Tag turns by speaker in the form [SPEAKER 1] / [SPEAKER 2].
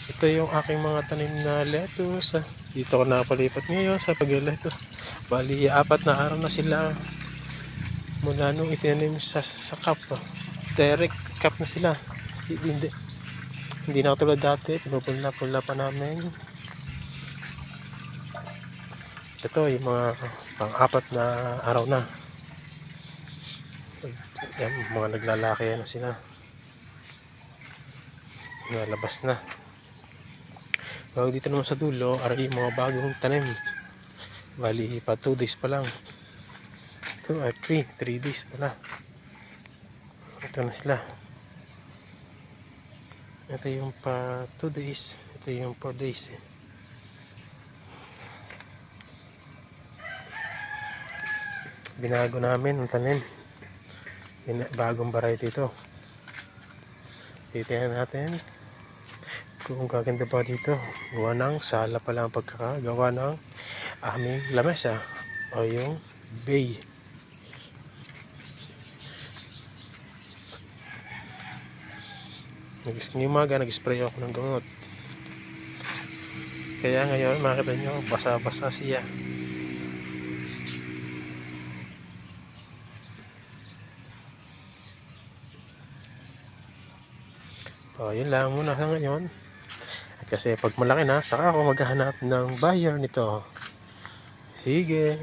[SPEAKER 1] Ito yung aking mga tanim na lettuce. Dito ko napalipat ngayon sa pag-lettuce. Bali, 4 na araw na sila mula nung itinanim sa cup. Direct cup na sila. Hindi na katulad dati. Pinupunla-punla pa namin. Ito yung mga pang-4 na araw na. Yan, mga naglalaki na sila. Nalabas na. Bago dito naman sa dulo, aray yung mga bagong tanim. Bali, pa 2 days pa lang. 2 or 3 days pala. Ito na sila. Ito yung pa 2 days. Ito yung 4 days. Binago namin ang tanim. Bagong variety ito. Titingnan natin kung gaganda pa dito. Gawa ng sala pala ang pagkakagawa ng aming lamesa o yung bay. Ngayong umaga nag-spray ako ng gamot. Kaya ngayon makita nyo basa-basa siya. O yun lang muna sa ngayon. Kasi pag malaki na, saka ako maghahanap ng buyer nito. Sige.